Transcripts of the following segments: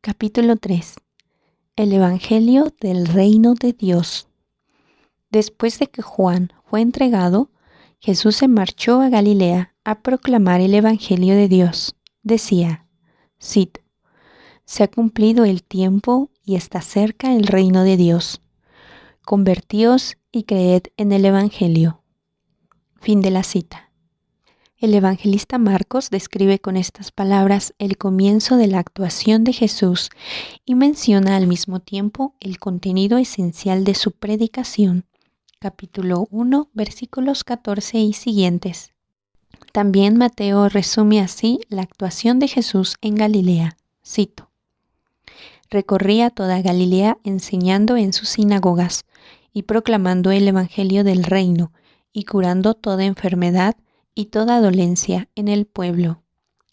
Capítulo 3. El Evangelio del Reino de Dios. Después de que Juan fue entregado, Jesús se marchó a Galilea a proclamar el Evangelio de Dios. Decía, cito, «Se ha cumplido el tiempo y está cerca el reino de Dios. Convertíos y creed en el Evangelio». Fin de la cita. El evangelista Marcos describe con estas palabras el comienzo de la actuación de Jesús y menciona al mismo tiempo el contenido esencial de su predicación. Capítulo 1, versículos 14 y siguientes. También Mateo resume así la actuación de Jesús en Galilea. Cito: «Recorría toda Galilea enseñando en sus sinagogas y proclamando el evangelio del reino y curando toda enfermedad y toda dolencia en el pueblo».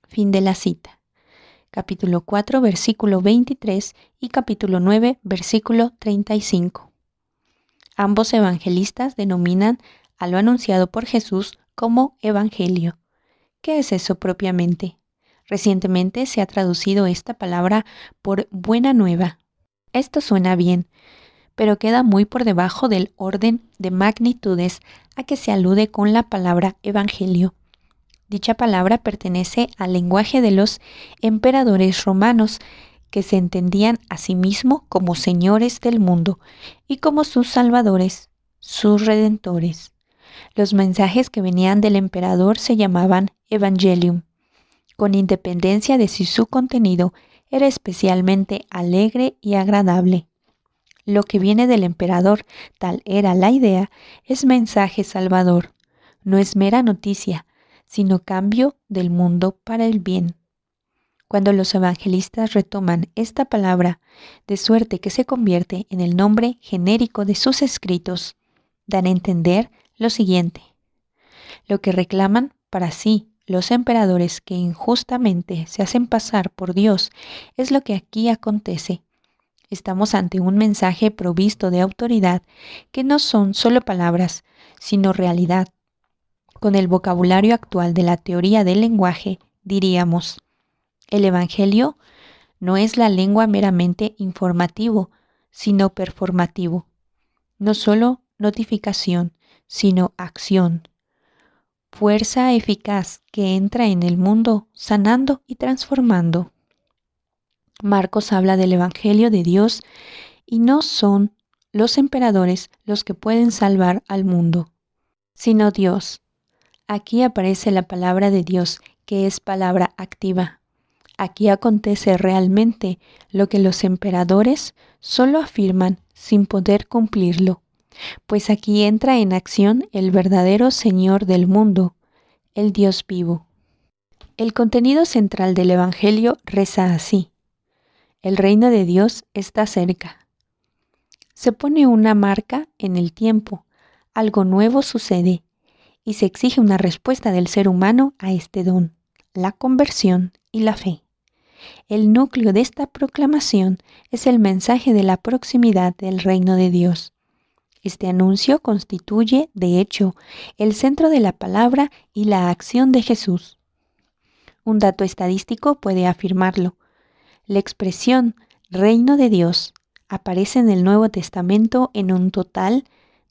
Fin de la cita. Capítulo 4, versículo 23 y capítulo 9, versículo 35. Ambos evangelistas denominan a lo anunciado por Jesús como evangelio. ¿Qué es eso propiamente? Recientemente se ha traducido esta palabra por buena nueva. Esto suena bien, pero queda muy por debajo del orden de magnitudes a que se alude con la palabra evangelio. Dicha palabra pertenece al lenguaje de los emperadores romanos, que se entendían a sí mismos como señores del mundo y como sus salvadores, sus redentores. Los mensajes que venían del emperador se llamaban evangelium, con independencia de si su contenido era especialmente alegre y agradable. Lo que viene del emperador, tal era la idea, es mensaje salvador. No es mera noticia, sino cambio del mundo para el bien. Cuando los evangelistas retoman esta palabra, de suerte que se convierte en el nombre genérico de sus escritos, dan a entender lo siguiente: lo que reclaman para sí los emperadores que injustamente se hacen pasar por Dios es lo que aquí acontece. Estamos ante un mensaje provisto de autoridad que no son solo palabras, sino realidad. Con el vocabulario actual de la teoría del lenguaje, diríamos: el Evangelio no es la lengua meramente informativo, sino performativo. No solo notificación, sino acción. Fuerza eficaz que entra en el mundo sanando y transformando. Marcos habla del Evangelio de Dios y no son los emperadores los que pueden salvar al mundo, sino Dios. Aquí aparece la palabra de Dios, que es palabra activa. Aquí acontece realmente lo que los emperadores solo afirman sin poder cumplirlo, pues aquí entra en acción el verdadero Señor del mundo, el Dios vivo. El contenido central del Evangelio reza así: el reino de Dios está cerca. Se pone una marca en el tiempo, algo nuevo sucede, y se exige una respuesta del ser humano a este don, la conversión y la fe. El núcleo de esta proclamación es el mensaje de la proximidad del reino de Dios. Este anuncio constituye, de hecho, el centro de la palabra y la acción de Jesús. Un dato estadístico puede afirmarlo. La expresión reino de Dios aparece en el Nuevo Testamento en un total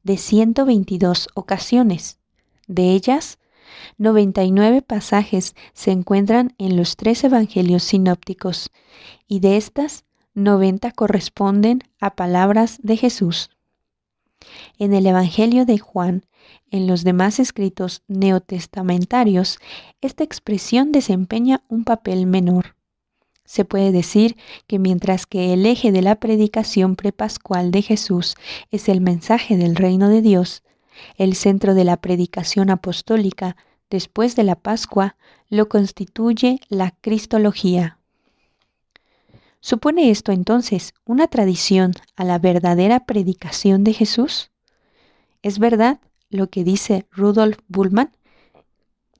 de 122 ocasiones. De ellas, 99 pasajes se encuentran en los 3 evangelios sinópticos, y de estas, 90 corresponden a palabras de Jesús. En el Evangelio de Juan, en los demás escritos neotestamentarios, esta expresión desempeña un papel menor. Se puede decir que mientras que el eje de la predicación prepascual de Jesús es el mensaje del reino de Dios, el centro de la predicación apostólica después de la Pascua lo constituye la cristología. ¿Supone esto entonces una tradición a la verdadera predicación de Jesús? ¿Es verdad lo que dice Rudolf Bultmann,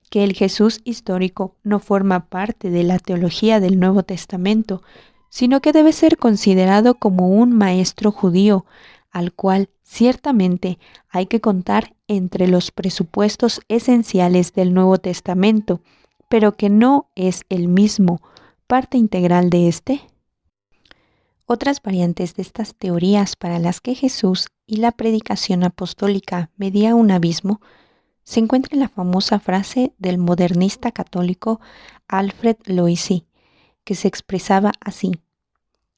que el Jesús histórico no forma parte de la teología del Nuevo Testamento, sino que debe ser considerado como un maestro judío, al cual ciertamente hay que contar entre los presupuestos esenciales del Nuevo Testamento, pero que no es el mismo parte integral de este? Otras variantes de estas teorías para las que Jesús y la predicación apostólica medía un abismo se encuentra en la famosa frase del modernista católico Alfred Loisy, que se expresaba así: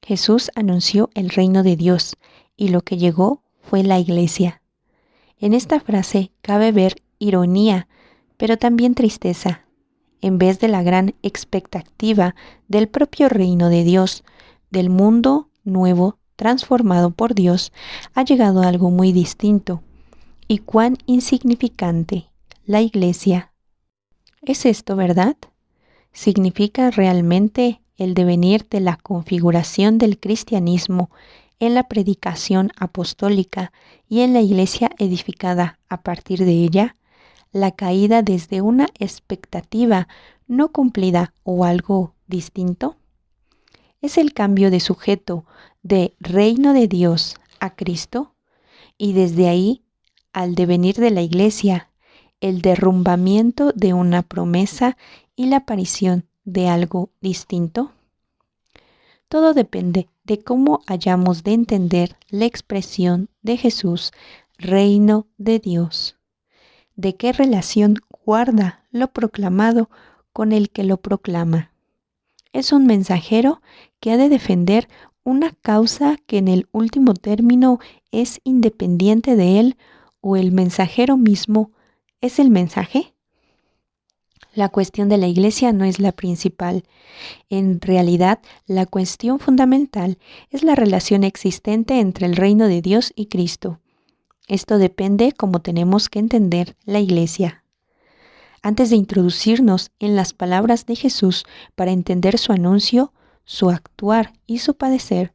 Jesús anunció el reino de Dios y lo que llegó fue la Iglesia. En esta frase cabe ver ironía, pero también tristeza. En vez de la gran expectativa del propio reino de Dios, del mundo nuevo transformado por Dios, ha llegado algo muy distinto. Y cuán insignificante, la Iglesia. ¿Es esto verdad? ¿Significa realmente el devenir de la configuración del cristianismo en la predicación apostólica y en la Iglesia edificada a partir de ella, la caída desde una expectativa no cumplida o algo distinto? ¿Es el cambio de sujeto de reino de Dios a Cristo y desde ahí al devenir de la Iglesia el derrumbamiento de una promesa y la aparición de algo distinto? Todo depende de cómo hayamos de entender la expresión de Jesús, reino de Dios. ¿De qué relación guarda lo proclamado con el que lo proclama? Es un mensajero que ha de defender una causa que en el último término es independiente de él, o el mensajero mismo es el mensaje. La cuestión de la Iglesia no es la principal. En realidad, la cuestión fundamental es la relación existente entre el reino de Dios y Cristo. Esto depende cómo tenemos que entender la Iglesia. Antes de introducirnos en las palabras de Jesús para entender su anuncio, su actuar y su padecer,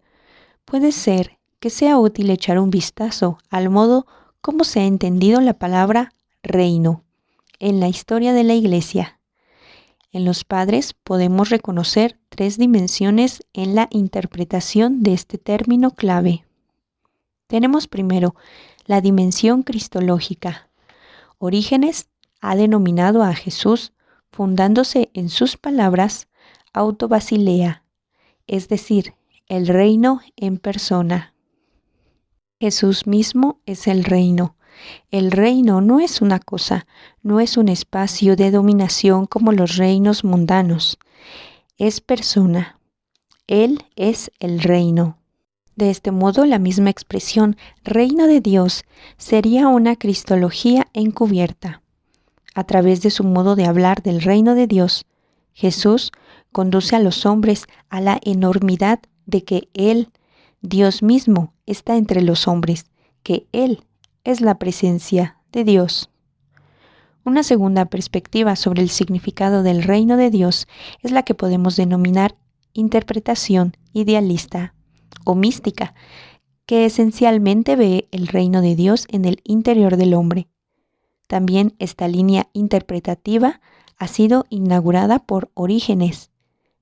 puede ser que sea útil echar un vistazo al modo como se ha entendido la palabra reino en la historia de la Iglesia. En los padres podemos reconocer 3 dimensiones en la interpretación de este término clave. Tenemos primero la dimensión cristológica. Orígenes ha denominado a Jesús, fundándose en sus palabras, autobasilea, es decir, el reino en persona. Jesús mismo es el reino. El reino no es una cosa, no es un espacio de dominación como los reinos mundanos. Es persona. Él es el reino. De este modo, la misma expresión reino de Dios sería una cristología encubierta. A través de su modo de hablar del reino de Dios, Jesús conduce a los hombres a la enormidad de que Él, Dios mismo, está entre los hombres, que Él es la presencia de Dios. Una segunda perspectiva sobre el significado del reino de Dios es la que podemos denominar interpretación idealista o mística, que esencialmente ve el reino de Dios en el interior del hombre. También esta línea interpretativa ha sido inaugurada por Orígenes,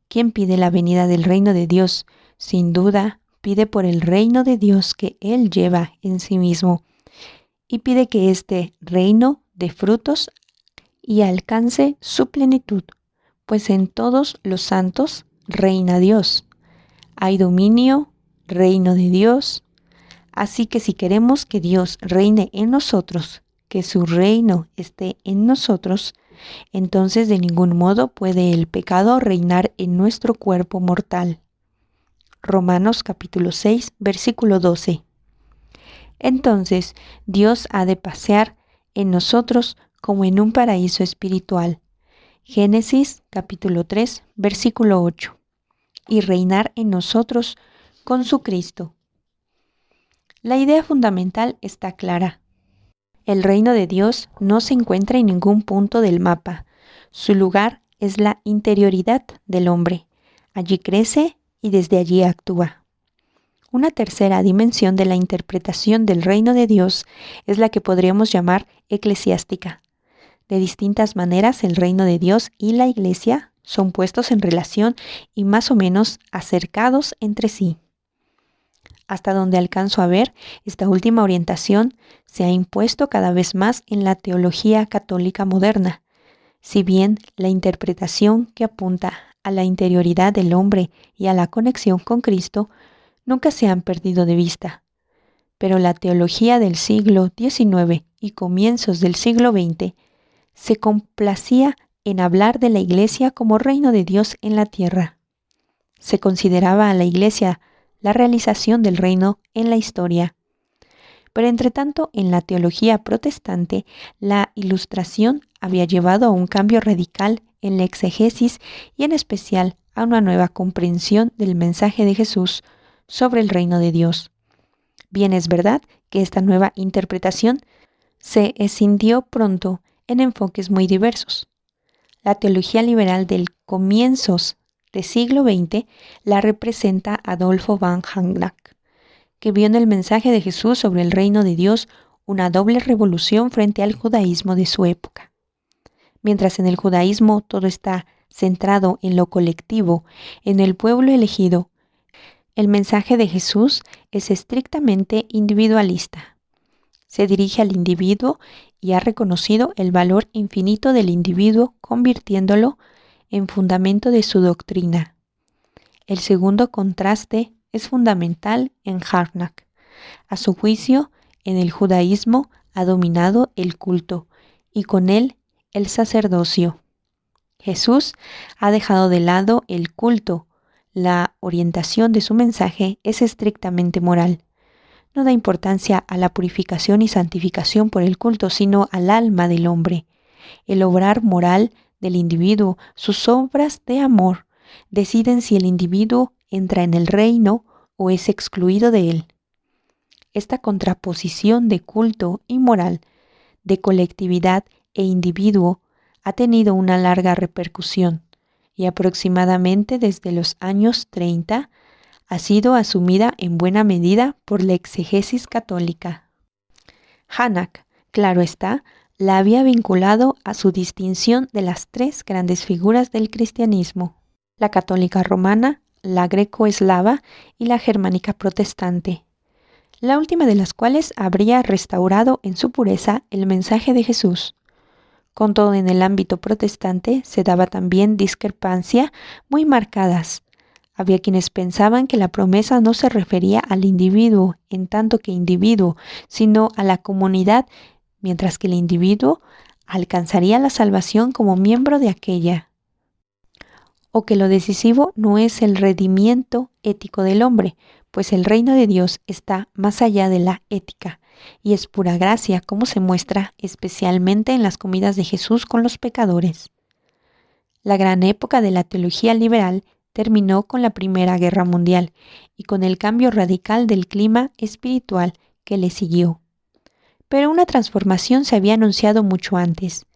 quien pide la venida del reino de Dios. Sin duda, pide por el reino de Dios que Él lleva en sí mismo, y pide que este reino dé frutos y alcance su plenitud, pues en todos los santos reina Dios. Hay dominio, reino de Dios. Así que si queremos que Dios reine en nosotros, que su reino esté en nosotros, entonces de ningún modo puede el pecado reinar en nuestro cuerpo mortal. Romanos capítulo 6, versículo 12. Entonces Dios ha de pasear en nosotros como en un paraíso espiritual. Génesis capítulo 3, versículo 8. Y reinar en nosotros con su Cristo. La idea fundamental está clara. El reino de Dios no se encuentra en ningún punto del mapa. Su lugar es la interioridad del hombre. Allí crece y desde allí actúa. Una tercera dimensión de la interpretación del reino de Dios es la que podríamos llamar eclesiástica. De distintas maneras, el reino de Dios y la Iglesia son puestos en relación y más o menos acercados entre sí. Hasta donde alcanzo a ver, esta última orientación se ha impuesto cada vez más en la teología católica moderna. Si bien la interpretación que apunta a la interioridad del hombre y a la conexión con Cristo nunca se han perdido de vista. Pero la teología del siglo XIX y comienzos del siglo XX se complacía en hablar de la Iglesia como reino de Dios en la tierra. Se consideraba a la Iglesia la realización del reino en la historia. Pero entretanto, en la teología protestante, la Ilustración había llevado a un cambio radical en la exegesis y en especial a una nueva comprensión del mensaje de Jesús sobre el reino de Dios. Bien es verdad que esta nueva interpretación se escindió pronto en enfoques muy diversos. La teología liberal del comienzos del siglo XX la representa Adolfo von Harnack, que vio en el mensaje de Jesús sobre el reino de Dios una doble revolución frente al judaísmo de su época. Mientras en el judaísmo todo está centrado en lo colectivo, en el pueblo elegido, el mensaje de Jesús es estrictamente individualista. Se dirige al individuo y ha reconocido el valor infinito del individuo, convirtiéndolo en fundamento de su doctrina. El segundo contraste es fundamental en Harnack. A su juicio, en el judaísmo ha dominado el culto y con él el sacerdocio. Jesús ha dejado de lado el culto. La orientación de su mensaje es estrictamente moral. No da importancia a la purificación y santificación por el culto, sino al alma del hombre. El obrar moral del individuo, sus obras de amor, deciden si el individuo entra en el reino o es excluido de él. Esta contraposición de culto y moral, de colectividad e individuo, ha tenido una larga repercusión y aproximadamente desde los años 30 ha sido asumida en buena medida por la exegesis católica. Harnack, claro está, la había vinculado a su distinción de las tres grandes figuras del cristianismo: la católica romana, la greco-eslava y la germánica protestante, la última de las cuales habría restaurado en su pureza el mensaje de Jesús. Con todo, en el ámbito protestante se daba también discrepancia muy marcadas. Había quienes pensaban que la promesa no se refería al individuo en tanto que individuo, sino a la comunidad, mientras que el individuo alcanzaría la salvación como miembro de aquella. O que lo decisivo no es el redimiento ético del hombre, pues el reino de Dios está más allá de la ética y es pura gracia, como se muestra especialmente en las comidas de Jesús con los pecadores. La gran época de la teología liberal terminó con la Primera Guerra Mundial y con el cambio radical del clima espiritual que le siguió. Pero una transformación se había anunciado mucho antes.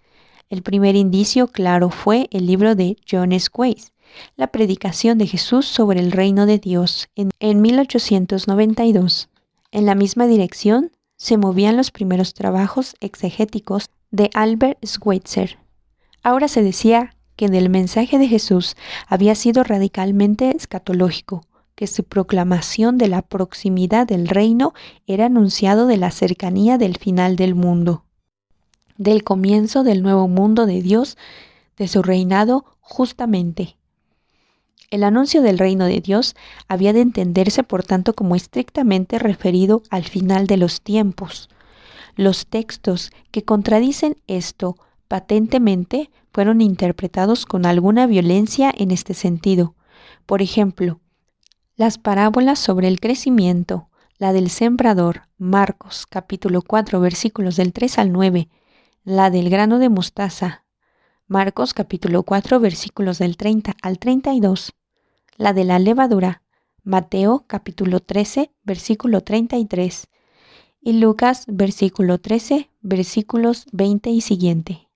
El primer indicio claro fue el libro de John Squays, La predicación de Jesús sobre el reino de Dios, en 1892. En la misma dirección se movían los primeros trabajos exegéticos de Albert Schweitzer. Ahora se decía que en el mensaje de Jesús había sido radicalmente escatológico, que su proclamación de la proximidad del reino era anunciado de la cercanía del final del mundo, del comienzo del nuevo mundo de Dios, de su reinado justamente. El anuncio del reino de Dios había de entenderse, por tanto, como estrictamente referido al final de los tiempos. Los textos que contradicen esto patentemente fueron interpretados con alguna violencia en este sentido. Por ejemplo, las parábolas sobre el crecimiento, la del sembrador, Marcos capítulo 4 versículos del 3 al 9, la del grano de mostaza, Marcos capítulo 4 versículos del 30 al 32, la de la levadura, Mateo capítulo 13 versículo 33 y Lucas versículo 13 versículos 20 y siguiente.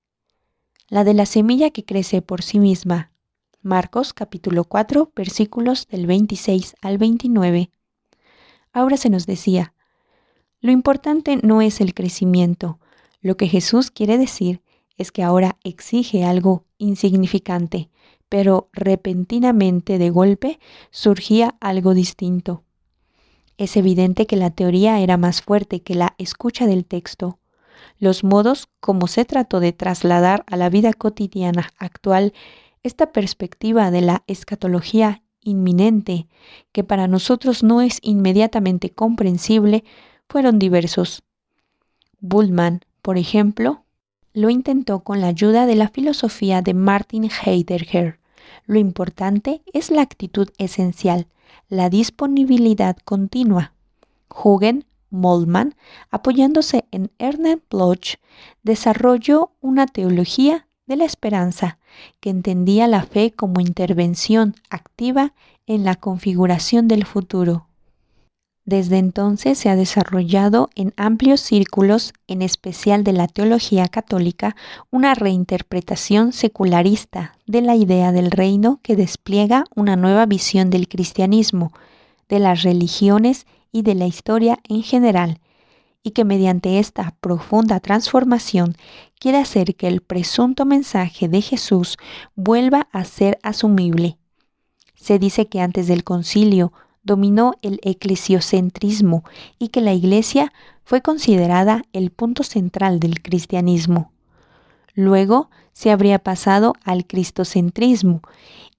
La de la semilla que crece por sí misma, Marcos capítulo 4 versículos del 26 al 29. Ahora se nos decía, lo importante no es el crecimiento, lo que Jesús quiere decir es que ahora exige algo insignificante, pero repentinamente de golpe surgía algo distinto. Es evidente que la teoría era más fuerte que la escucha del texto. Los modos como se trató de trasladar a la vida cotidiana actual esta perspectiva de la escatología inminente, que para nosotros no es inmediatamente comprensible, fueron diversos. Bultmann, por ejemplo, lo intentó con la ayuda de la filosofía de Martin Heidegger. Lo importante es la actitud esencial, la disponibilidad continua. Huguen Moltmann, apoyándose en Ernst Bloch, desarrolló una teología de la esperanza que entendía la fe como intervención activa en la configuración del futuro. Desde entonces se ha desarrollado en amplios círculos, en especial de la teología católica, una reinterpretación secularista de la idea del reino que despliega una nueva visión del cristianismo, de las religiones y de la historia en general, y que mediante esta profunda transformación quiere hacer que el presunto mensaje de Jesús vuelva a ser asumible. Se dice que antes del concilio dominó el eclesiocentrismo y que la Iglesia fue considerada el punto central del cristianismo. Luego se habría pasado al cristocentrismo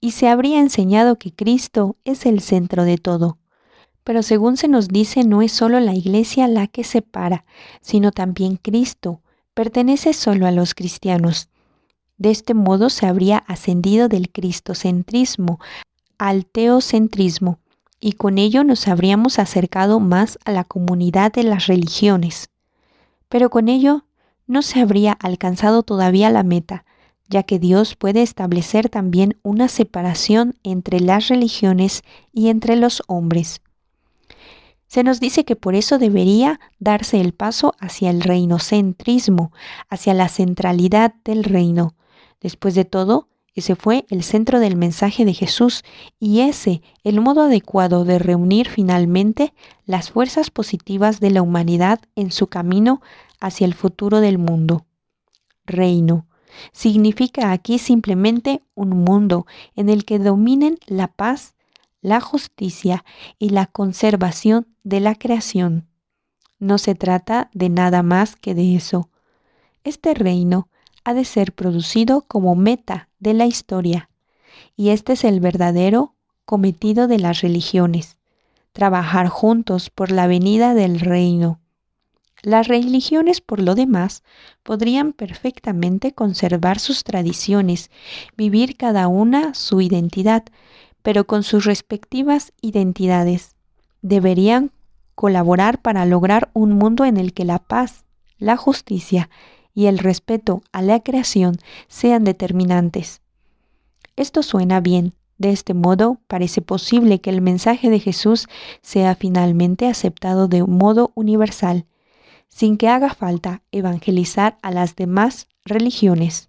y se habría enseñado que Cristo es el centro de todo. Pero según se nos dice, no es solo la Iglesia la que separa, sino también Cristo. Pertenece solo a los cristianos. De este modo se habría ascendido del cristocentrismo al teocentrismo, y con ello nos habríamos acercado más a la comunidad de las religiones. Pero con ello no se habría alcanzado todavía la meta, ya que Dios puede establecer también una separación entre las religiones y entre los hombres. Se nos dice que por eso debería darse el paso hacia el reinocentrismo, hacia la centralidad del reino. Después de todo, ese fue el centro del mensaje de Jesús y ese el modo adecuado de reunir finalmente las fuerzas positivas de la humanidad en su camino hacia el futuro del mundo. Reino significa aquí simplemente un mundo en el que dominen la paz, la justicia y la conservación de la creación. No se trata de nada más que de eso. Este reino ha de ser producido como meta de la historia, y este es el verdadero cometido de las religiones, trabajar juntos por la venida del reino. Las religiones, por lo demás, podrían perfectamente conservar sus tradiciones, vivir cada una su identidad, pero con sus respectivas identidades. Deberían colaborar para lograr un mundo en el que la paz, la justicia y el respeto a la creación sean determinantes. Esto suena bien. De este modo, parece posible que el mensaje de Jesús sea finalmente aceptado de un modo universal, sin que haga falta evangelizar a las demás religiones.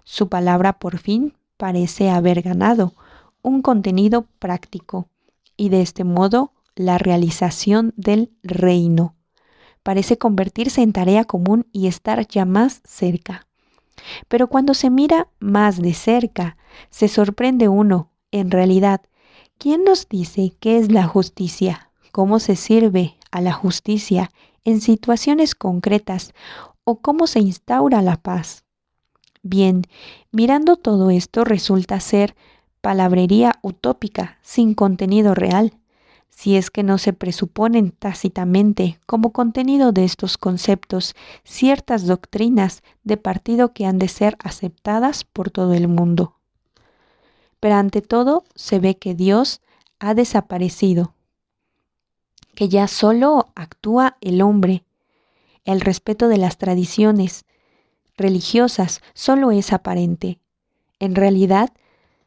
Su palabra por fin parece haber ganado un contenido práctico y de este modo la realización del reino parece convertirse en tarea común y estar ya más cerca. Pero cuando se mira más de cerca, se sorprende uno, en realidad, ¿quién nos dice qué es la justicia? ¿Cómo se sirve a la justicia en situaciones concretas o cómo se instaura la paz? Bien, mirando todo esto resulta ser palabrería utópica sin contenido real, si es que no se presuponen tácitamente como contenido de estos conceptos ciertas doctrinas de partido que han de ser aceptadas por todo el mundo. Pero ante todo se ve que Dios ha desaparecido, que ya solo actúa el hombre. El respeto de las tradiciones religiosas solo es aparente. En realidad,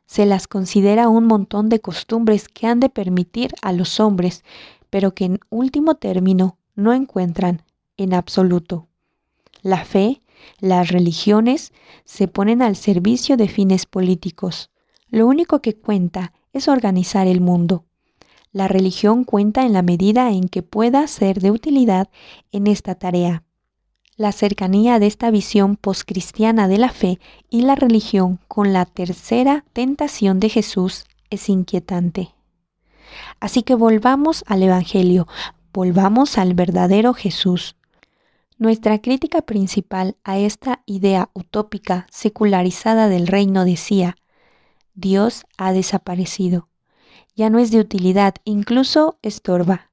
se las considera un montón de costumbres que han de permitir a los hombres, pero que en último término no encuentran en absoluto. La fe, las religiones, se ponen al servicio de fines políticos. Lo único que cuenta es organizar el mundo. La religión cuenta en la medida en que pueda ser de utilidad en esta tarea. La cercanía de esta visión poscristiana de la fe y la religión con la tercera tentación de Jesús es inquietante. Así que volvamos al Evangelio, volvamos al verdadero Jesús. Nuestra crítica principal a esta idea utópica secularizada del reino decía: Dios ha desaparecido. ya no es de utilidad, incluso estorba.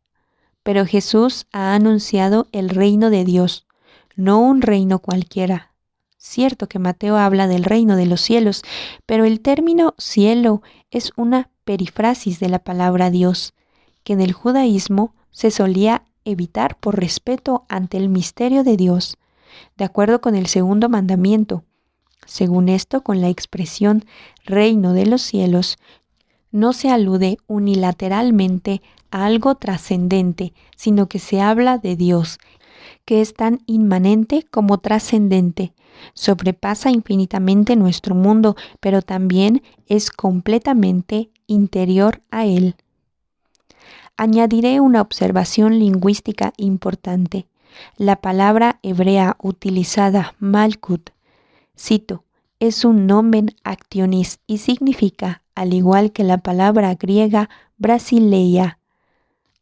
Pero Jesús ha anunciado el reino de Dios, no un reino cualquiera. Cierto que Mateo habla del reino de los cielos, pero el término cielo es una perifrasis de la palabra Dios, que en el judaísmo se solía evitar por respeto ante el misterio de Dios, de acuerdo con el segundo mandamiento. Según esto, con la expresión reino de los cielos, no se alude unilateralmente a algo trascendente, sino que se habla de Dios, que es tan inmanente como trascendente. Sobrepasa infinitamente nuestro mundo, pero también es completamente interior a él. Añadiré una observación lingüística importante. La palabra hebrea utilizada, malkut, cito, es un nomen actionis y significa, al igual que la palabra griega brasileia,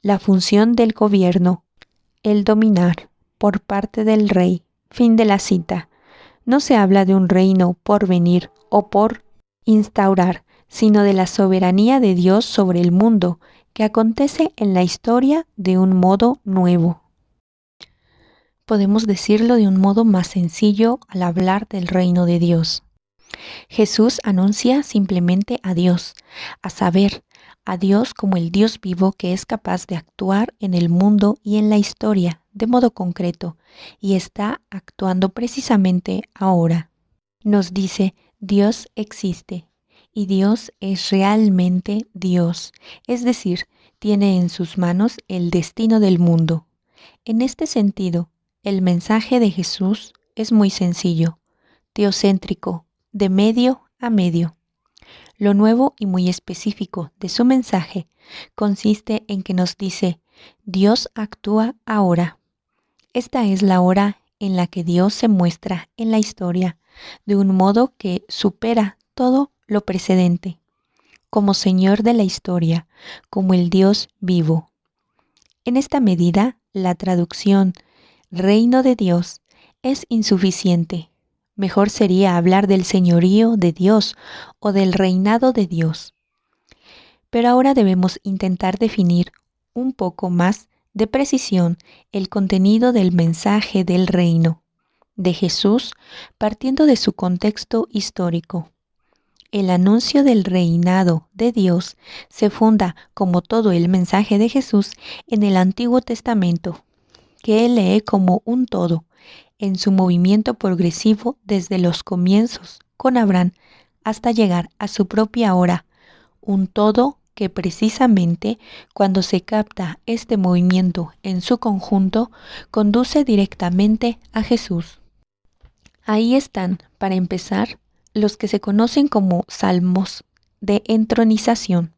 la función del gobierno, el dominar por parte del rey. Fin de la cita. No se habla de un reino por venir o por instaurar, sino de la soberanía de Dios sobre el mundo, que acontece en la historia de un modo nuevo. Podemos decirlo de un modo más sencillo al hablar del reino de Dios. Jesús anuncia simplemente a Dios, a saber, a Dios como el Dios vivo que es capaz de actuar en el mundo y en la historia de modo concreto, y está actuando precisamente ahora. Nos dice, Dios existe, y Dios es realmente Dios, es decir, tiene en sus manos el destino del mundo. En este sentido, el mensaje de Jesús es muy sencillo, teocéntrico, de medio a medio. Lo nuevo y muy específico de su mensaje consiste en que nos dice, Dios actúa ahora. Esta es la hora en la que Dios se muestra en la historia, de un modo que supera todo lo precedente, como Señor de la historia, como el Dios vivo. En esta medida, la traducción reino de Dios es insuficiente. Mejor sería hablar del señorío de Dios o del reinado de Dios. Pero ahora debemos intentar definir un poco más de precisión el contenido del mensaje del reino de Jesús partiendo de su contexto histórico. El anuncio del reinado de Dios se funda, como todo el mensaje de Jesús, en el Antiguo Testamento, que él lee como un todo, en su movimiento progresivo desde los comienzos con Abraham hasta llegar a su propia hora, un todo que precisamente cuando se capta este movimiento en su conjunto, conduce directamente a Jesús. Ahí están, para empezar, los que se conocen como salmos de entronización,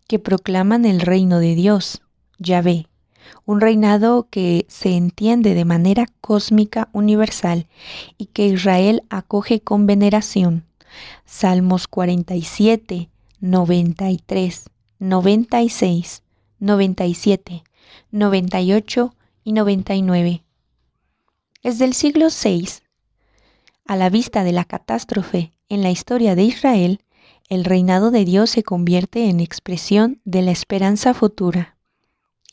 que proclaman el reino de Dios, Yahvé, un reinado que se entiende de manera cósmica universal y que Israel acoge con veneración. Salmos 47, 93, 96, 97, 98 y 99. Es del siglo VI. A la vista de la catástrofe en la historia de Israel, el reinado de Dios se convierte en expresión de la esperanza futura.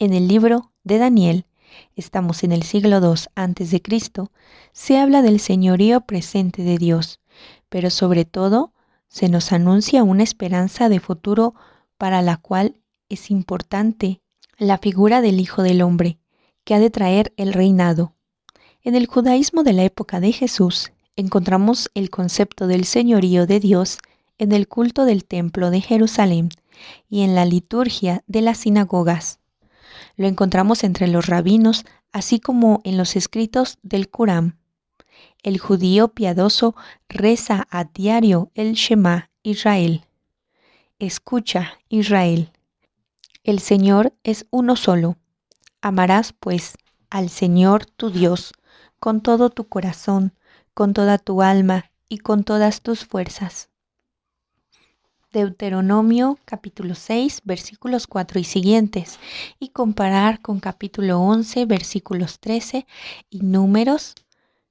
En el libro de Daniel, estamos en el siglo II a.C., se habla del señorío presente de Dios, pero sobre todo se nos anuncia una esperanza de futuro para la cual es importante la figura del Hijo del Hombre, que ha de traer el reinado. En el judaísmo de la época de Jesús, encontramos el concepto del señorío de Dios en el culto del templo de Jerusalén y en la liturgia de las sinagogas. Lo encontramos entre los rabinos, así como en los escritos del Corán. El judío piadoso reza a diario el Shema Israel. Escucha, Israel. El Señor es uno solo. Amarás, pues, al Señor tu Dios con todo tu corazón, con toda tu alma y con todas tus fuerzas. Deuteronomio capítulo 6 versículos 4 y siguientes, y comparar con capítulo 11 versículos 13 y Números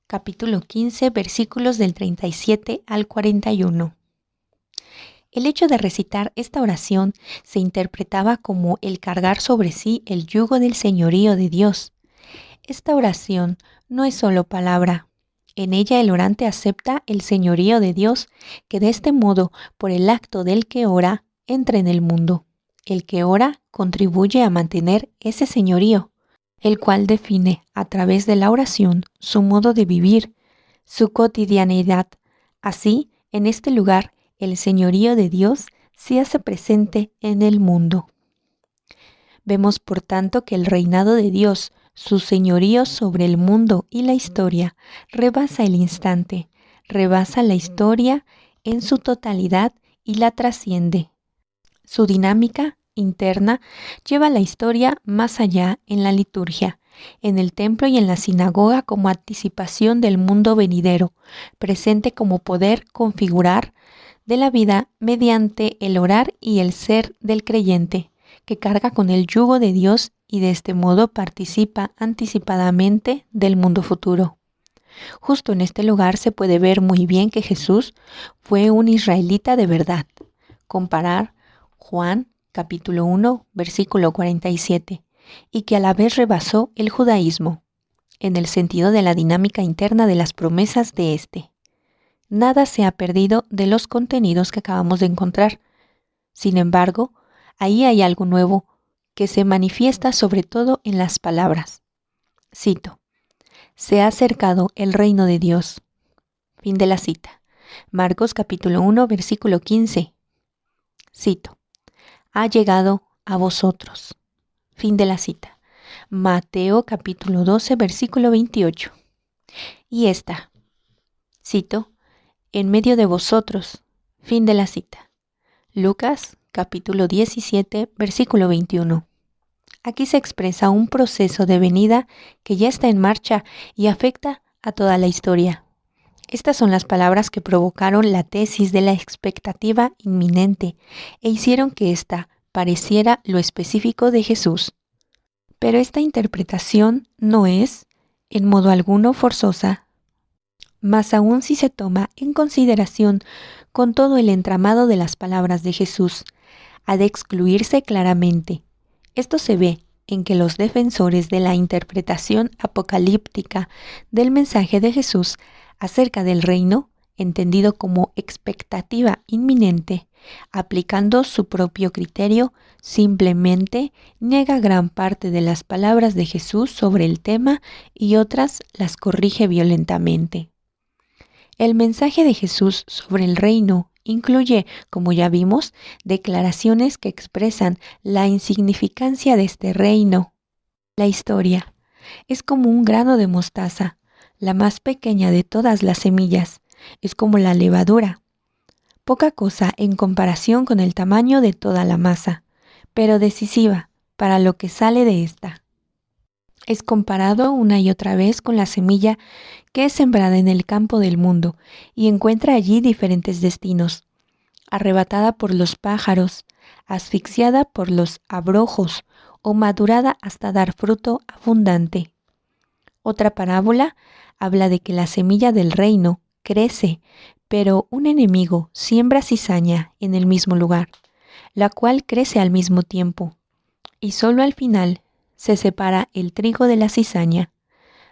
capítulo 15 versículos del 37 al 41. El hecho de recitar esta oración se interpretaba como el cargar sobre sí el yugo del señorío de Dios. Esta oración no es solo palabra. En ella el orante acepta el señorío de Dios, que de este modo, por el acto del que ora, entra en el mundo. El que ora contribuye a mantener ese señorío, el cual define a través de la oración su modo de vivir, su cotidianidad. Así, en este lugar, el señorío de Dios se hace presente en el mundo. Vemos, por tanto, que el reinado de Dios, su señorío sobre el mundo y la historia, rebasa el instante, rebasa la historia en su totalidad y la trasciende. Su dinámica interna lleva la historia más allá en la liturgia, en el templo y en la sinagoga como anticipación del mundo venidero, presente como poder configurar de la vida mediante el orar y el ser del creyente, que carga con el yugo de Dios y de este modo participa anticipadamente del mundo futuro. Justo en este lugar se puede ver muy bien que Jesús fue un israelita de verdad. Comparar Juan capítulo 1, versículo 47, y que a la vez rebasó el judaísmo, en el sentido de la dinámica interna de las promesas de éste. Nada se ha perdido de los contenidos que acabamos de encontrar. Sin embargo, ahí hay algo nuevo que se manifiesta sobre todo en las palabras. Cito: se ha acercado el reino de Dios. Fin de la cita. Marcos capítulo 1, versículo 15. Cito: ha llegado a vosotros. Fin de la cita. Mateo capítulo 12, versículo 28. Y esta, cito, en medio de vosotros. Fin de la cita. Lucas capítulo 17, versículo 21. Aquí se expresa un proceso de venida que ya está en marcha y afecta a toda la historia. Estas son las palabras que provocaron la tesis de la expectativa inminente e hicieron que ésta pareciera lo específico de Jesús. Pero esta interpretación no es, en modo alguno, forzosa, más aún si se toma en consideración con todo el entramado de las palabras de Jesús, ha de excluirse claramente. Esto se ve en que los defensores de la interpretación apocalíptica del mensaje de Jesús acerca del reino, entendido como expectativa inminente, aplicando su propio criterio, simplemente niega gran parte de las palabras de Jesús sobre el tema y otras las corrige violentamente. El mensaje de Jesús sobre el reino incluye, como ya vimos, declaraciones que expresan la insignificancia de este reino. La historia es como un grano de mostaza, la más pequeña de todas las semillas, es como la levadura. Poca cosa en comparación con el tamaño de toda la masa, pero decisiva para lo que sale de esta. Es comparado una y otra vez con la semilla que es sembrada en el campo del mundo y encuentra allí diferentes destinos. Arrebatada por los pájaros, asfixiada por los abrojos o madurada hasta dar fruto abundante. Otra parábola habla de que la semilla del reino crece, pero un enemigo siembra cizaña en el mismo lugar, la cual crece al mismo tiempo, y solo al final se separa el trigo de la cizaña.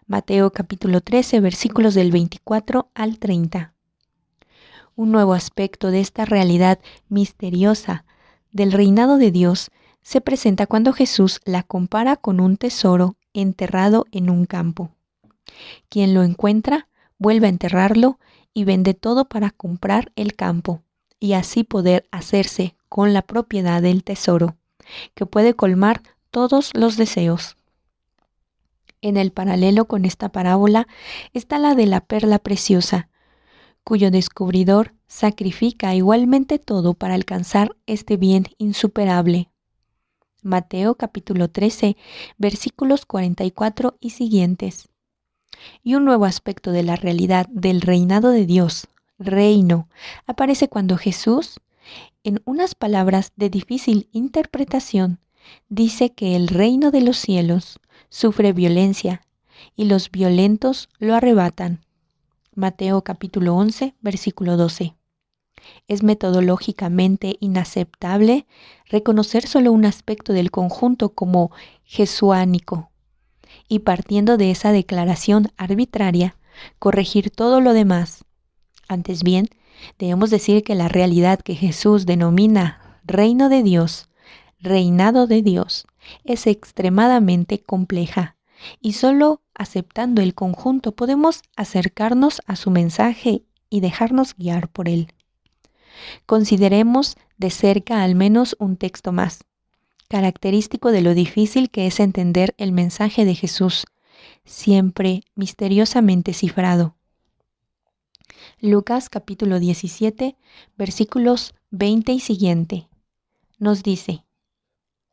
Mateo capítulo 13, versículos del 24 al 30. Un nuevo aspecto de esta realidad misteriosa del reinado de Dios se presenta cuando Jesús la compara con un tesoro enterrado en un campo. Quien lo encuentra vuelve a enterrarlo y vende todo para comprar el campo y así poder hacerse con la propiedad del tesoro, que puede colmar todos los deseos. En el paralelo con esta parábola está la de la perla preciosa, cuyo descubridor sacrifica igualmente todo para alcanzar este bien insuperable. Mateo capítulo 13, versículos 44 y siguientes. Y un nuevo aspecto de la realidad del reinado de Dios, reino, aparece cuando Jesús, en unas palabras de difícil interpretación, dice que el reino de los cielos sufre violencia y los violentos lo arrebatan. Mateo capítulo 11, versículo 12. Es metodológicamente inaceptable reconocer solo un aspecto del conjunto como jesuánico y, partiendo de esa declaración arbitraria, corregir todo lo demás. Antes bien, debemos decir que la realidad que Jesús denomina reino de Dios, reinado de Dios, es extremadamente compleja y solo aceptando el conjunto podemos acercarnos a su mensaje y dejarnos guiar por él. Consideremos de cerca al menos un texto más, característico de lo difícil que es entender el mensaje de Jesús, siempre misteriosamente cifrado. Lucas capítulo 17, versículos 20 y siguiente, nos dice,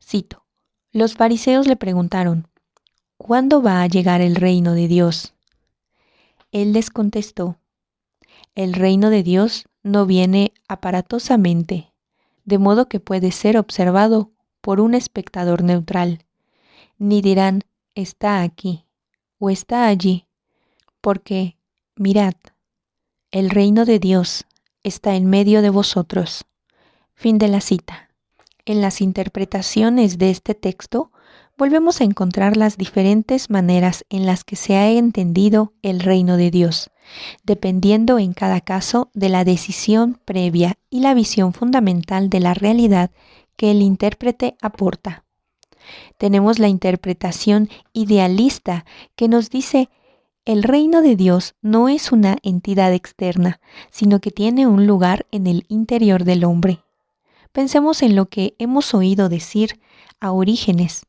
cito, los fariseos le preguntaron, ¿cuándo va a llegar el reino de Dios? Él les contestó, el reino de Dios no viene aparatosamente, de modo que puede ser observado por un espectador neutral, ni dirán, está aquí o está allí, porque, mirad, el reino de Dios está en medio de vosotros. Fin de la cita. En las interpretaciones de este texto, volvemos a encontrar las diferentes maneras en las que se ha entendido el reino de Dios, dependiendo en cada caso de la decisión previa y la visión fundamental de la realidad que el intérprete aporta. Tenemos la interpretación idealista que nos dice el reino de Dios no es una entidad externa, sino que tiene un lugar en el interior del hombre. Pensemos en lo que hemos oído decir a Orígenes.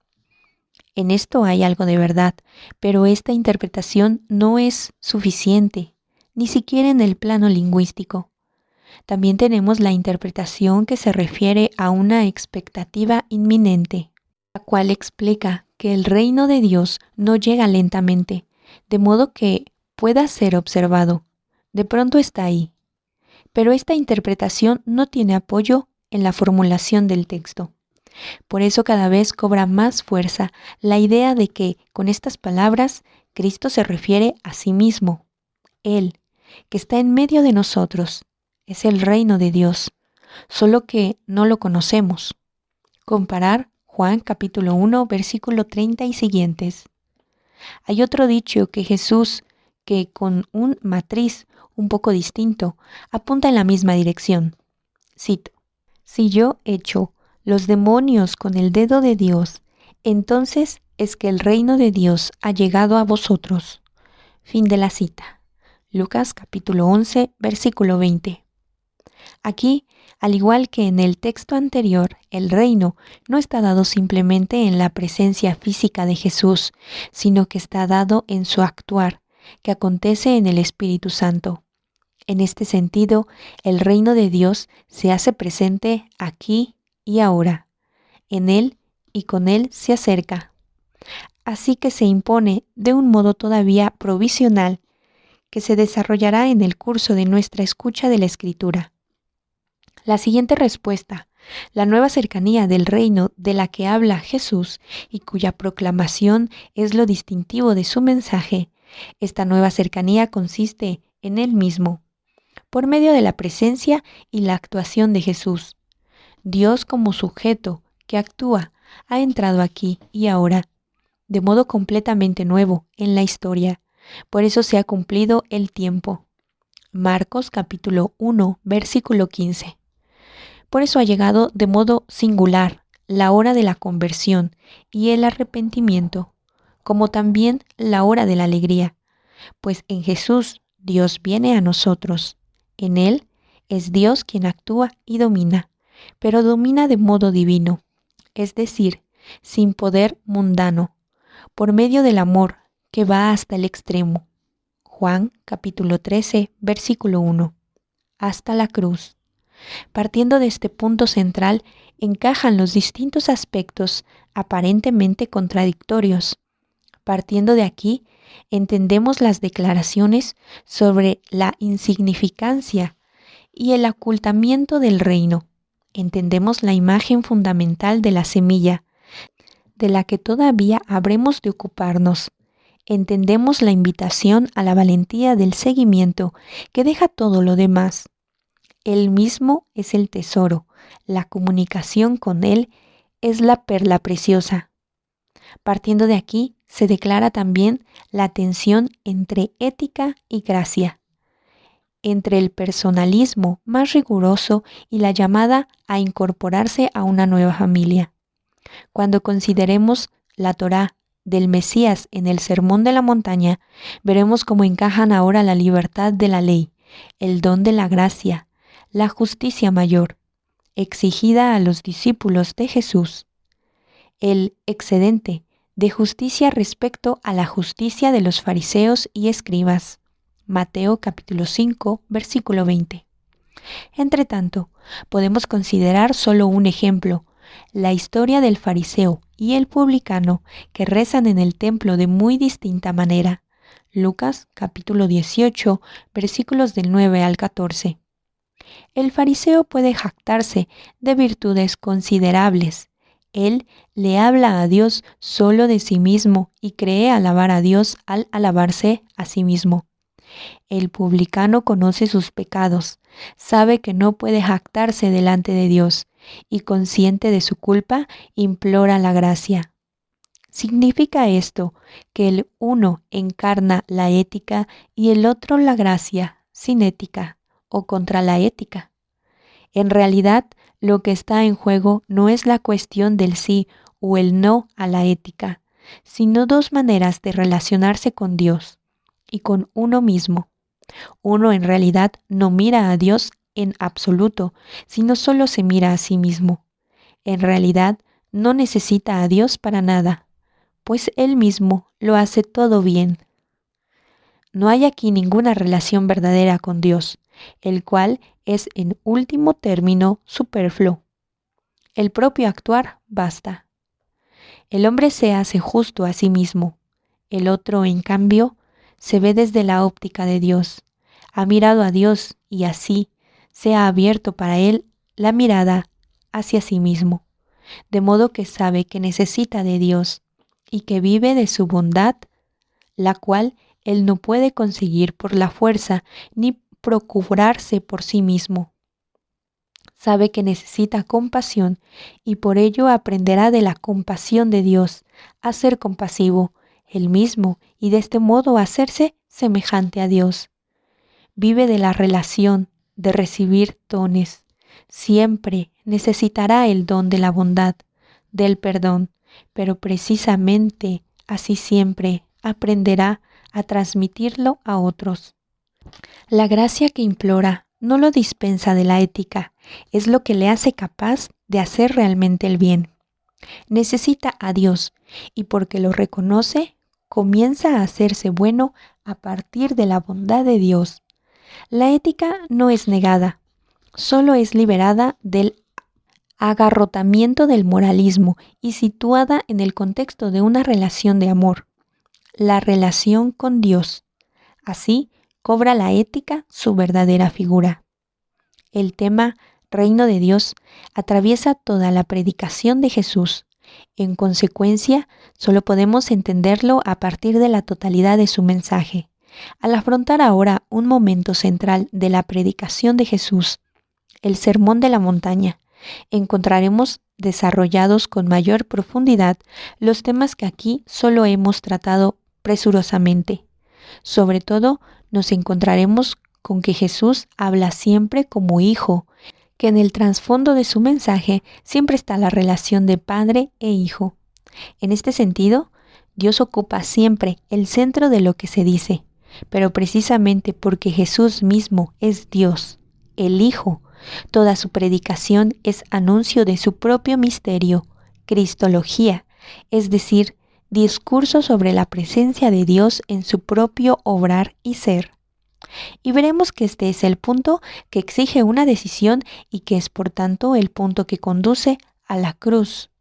En esto hay algo de verdad, pero esta interpretación no es suficiente, ni siquiera en el plano lingüístico. También tenemos la interpretación que se refiere a una expectativa inminente, la cual explica que el reino de Dios no llega lentamente, de modo que pueda ser observado. De pronto está ahí. Pero esta interpretación no tiene apoyo en la formulación del texto. Por eso cada vez cobra más fuerza la idea de que, con estas palabras, Cristo se refiere a sí mismo. Él, que está en medio de nosotros, es el reino de Dios, solo que no lo conocemos. Comparar Juan capítulo 1, versículo 30 y siguientes. Hay otro dicho que Jesús, que con un matriz un poco distinto, apunta en la misma dirección. Cito, si yo echo los demonios con el dedo de Dios, entonces es que el reino de Dios ha llegado a vosotros. Fin de la cita. Lucas capítulo 11, versículo 20. Aquí, al igual que en el texto anterior, el reino no está dado simplemente en la presencia física de Jesús, sino que está dado en su actuar, que acontece en el Espíritu Santo. En este sentido, el reino de Dios se hace presente aquí y ahora. En Él y con Él se acerca. Así que se impone de un modo todavía provisional que se desarrollará en el curso de nuestra escucha de la Escritura. La siguiente respuesta, la nueva cercanía del reino de la que habla Jesús y cuya proclamación es lo distintivo de su mensaje, esta nueva cercanía consiste en Él mismo, por medio de la presencia y la actuación de Jesús. Dios como sujeto que actúa ha entrado aquí y ahora, de modo completamente nuevo en la historia. Por eso se ha cumplido el tiempo. Marcos capítulo 1, versículo 15. Por eso ha llegado de modo singular la hora de la conversión y el arrepentimiento, como también la hora de la alegría, pues en Jesús Dios viene a nosotros. En Él es Dios quien actúa y domina, pero domina de modo divino, es decir, sin poder mundano, por medio del amor que va hasta el extremo. Juan capítulo 13, versículo 1, hasta la cruz. Partiendo de este punto central, encajan los distintos aspectos aparentemente contradictorios. Partiendo de aquí, entendemos las declaraciones sobre la insignificancia y el ocultamiento del reino. Entendemos la imagen fundamental de la semilla, de la que todavía habremos de ocuparnos. Entendemos la invitación a la valentía del seguimiento que deja todo lo demás. Él mismo es el tesoro. La comunicación con Él es la perla preciosa. Partiendo de aquí, se declara también la tensión entre ética y gracia, entre el personalismo más riguroso y la llamada a incorporarse a una nueva familia. Cuando consideremos la Torá del Mesías en el Sermón de la Montaña, veremos cómo encajan ahora la libertad de la ley, el don de la gracia, la justicia mayor, exigida a los discípulos de Jesús, el excedente de justicia respecto a la justicia de los fariseos y escribas. Mateo capítulo 5, versículo 20. Entre tanto, podemos considerar solo un ejemplo, la historia del fariseo y el publicano que rezan en el templo de muy distinta manera. Lucas capítulo 18, versículos del 9 al 14. El fariseo puede jactarse de virtudes considerables. Él le habla a Dios solo de sí mismo y cree alabar a Dios al alabarse a sí mismo. El publicano conoce sus pecados, sabe que no puede jactarse delante de Dios y consciente de su culpa implora la gracia. ¿Significa esto que el uno encarna la ética y el otro la gracia, sin ética o contra la ética? En realidad, lo que está en juego no es la cuestión del sí o el no a la ética, sino dos maneras de relacionarse con Dios y con uno mismo. Uno en realidad no mira a Dios en absoluto, sino solo se mira a sí mismo. En realidad no necesita a Dios para nada, pues Él mismo lo hace todo bien. No hay aquí ninguna relación verdadera con Dios, el cual es en último término superfluo. El propio actuar basta. El hombre se hace justo a sí mismo. El otro, en cambio, se ve desde la óptica de Dios. Ha mirado a Dios y así se ha abierto para él la mirada hacia sí mismo, de modo que sabe que necesita de Dios y que vive de su bondad, la cual él no puede conseguir por la fuerza ni procurarse por sí mismo. Sabe que necesita compasión y por ello aprenderá de la compasión de Dios a ser compasivo él mismo y de este modo hacerse semejante a Dios. Vive de la relación, de recibir dones. Siempre necesitará el don de la bondad, del perdón, pero precisamente así siempre aprenderá a transmitirlo a otros. La gracia que implora no lo dispensa de la ética, es lo que le hace capaz de hacer realmente el bien. Necesita a Dios y porque lo reconoce, comienza a hacerse bueno a partir de la bondad de Dios. La ética no es negada, solo es liberada del agarrotamiento del moralismo y situada en el contexto de una relación de amor, la relación con Dios. Así cobra la ética su verdadera figura. El tema Reino de Dios atraviesa toda la predicación de Jesús. En consecuencia, solo podemos entenderlo a partir de la totalidad de su mensaje. Al afrontar ahora un momento central de la predicación de Jesús, el Sermón de la Montaña, encontraremos desarrollados con mayor profundidad los temas que aquí solo hemos tratado presurosamente. Sobre todo, nos encontraremos con que Jesús habla siempre como hijo, que en el trasfondo de su mensaje siempre está la relación de padre e hijo. En este sentido, Dios ocupa siempre el centro de lo que se dice, pero precisamente porque Jesús mismo es Dios, el Hijo, toda su predicación es anuncio de su propio misterio, cristología, es decir, discurso sobre la presencia de Dios en su propio obrar y ser. Y veremos que este es el punto que exige una decisión y que es por tanto el punto que conduce a la cruz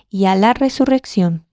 y a la resurrección.